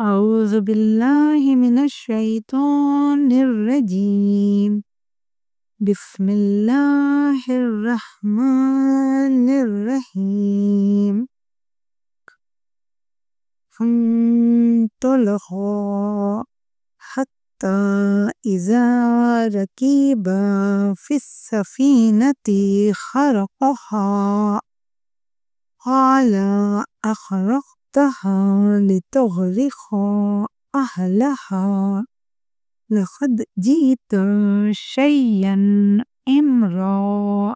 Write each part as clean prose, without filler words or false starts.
أعوذ بالله من الشيطان الرجيم. بسم الله الرحمن الرحيم. فانطلقا حتى إذا ركبا في السفينة خرقها قال أخرقتها لتغرق أهلها لقد جئت شيئا إمرا.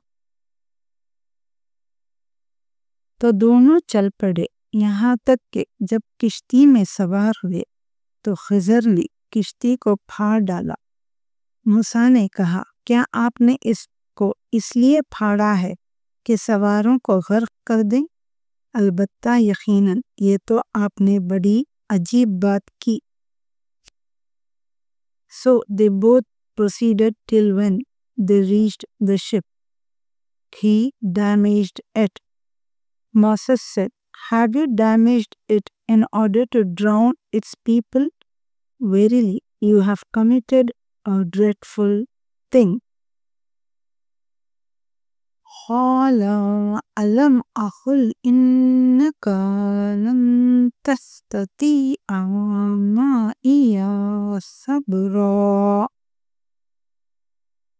تو دونوں چل پڑے یہاں تک کہ جب کشتی میں سوار ہوئے تو خضر نے کشتی کو پھاڑ ڈالا۔ موسیٰ نے کہا، کیا آپ نے اس کو اس لیے پھاڑا ہے کہ سواروں کو غرق کر دیں؟ البتہ یقیناً یہ تو آپ نے بڑی عجیب بات کی۔ So they both proceeded till when they reached the ship, he damaged it. Moses said, have you damaged it in order to drown its people? Verily, you have committed a dreadful thing. قال ألم أقل إنك لن تستطيع معي صبرا.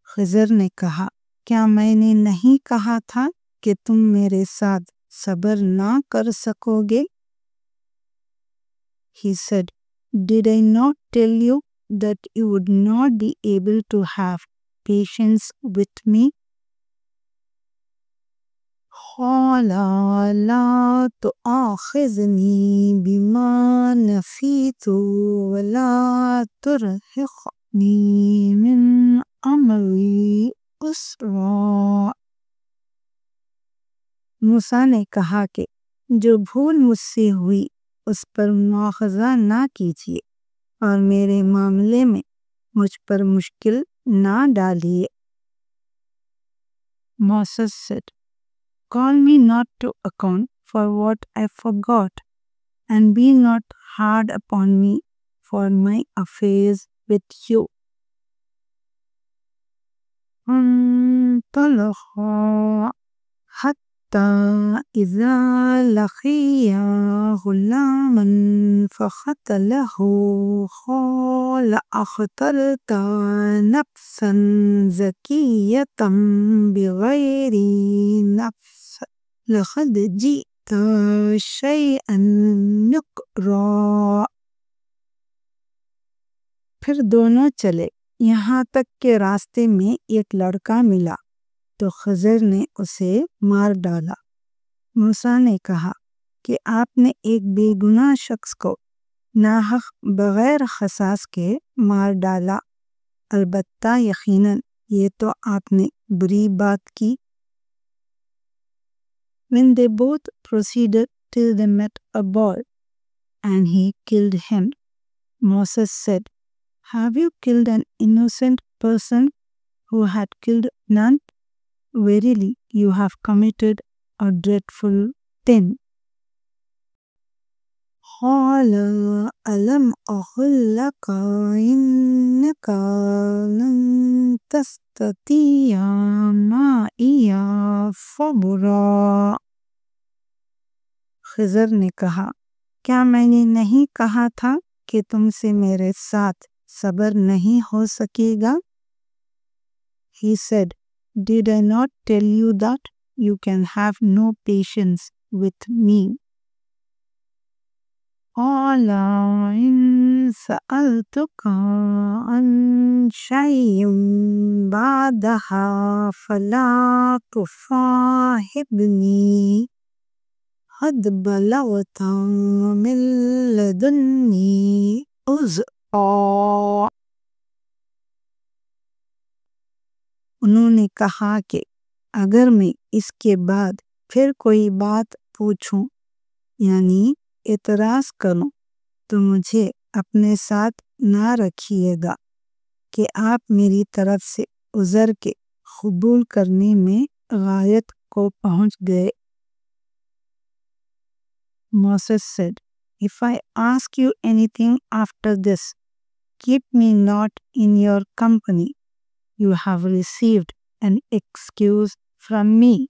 خضر نے کہا، کیا میں نے نہیں کہا تھا کہ تم میرے ساتھ صبر نہ کر سکو گے؟ He said, did I not tell you that you would not be able to have patience with me? قال لا تؤاخذني بما نسيت ولا ترهقني من أمري عسرا. موسیٰ نے کہا کہ جو بھول مجھ سے ہوئی اس پر مواخذہ نہ کیجیے اور میرے معاملے میں مجھ پر مشکل نہ ڈالیے۔ Moses said, call me not to account for what I forgot, and be not hard upon me for my affairs with you. انطلقا حتى إذا لقيا غلاما فقتله قال أقتلت نفسا زكية بغير نفس لقد جئت شيئا نكرا. پھر دونوں چلے یہاں تک کہ راستے میں ایک لڑکا ملا تو خضر نے اسے مار ڈالا۔ موسیٰ نے کہا کہ آپ نے ایک بے گناہ شخص کو ناحق بغیر قصاص کے مار ڈالا، البتہ یقیناً یہ تو آپ نے بری بات کی۔ When they both proceeded till they met a boy, and he killed him, Moses said, have you killed an innocent person who had killed none? Verily, you have committed a dreadful sin. قال ألم أقل لك إنك لن تستطيع معي صبرا. خضر نے کہا، کیا میں نے نہیں کہا تھا کہ تم سے میرے ساتھ صبر نہیں ہو سکے گا؟ He said, did I not tell you that you can have no patience with me? قال إن سألتك عن شيء بعدها فلا تصاحبني قد بلغت من لدني عذرا. انہوں نے کہا کہ اگر میں اس کے بعد پھر کوئی بات پوچھوں یعنی اعتراض کروں تو مجھے اپنے ساتھ نہ رکھیے گا کہ آپ میری طرف سے عذر کے قبول کرنے میں غایت کو پہنچ گئے۔ Moses said, If I ask you anything after this, keep me not in your company. You have received an excuse from me.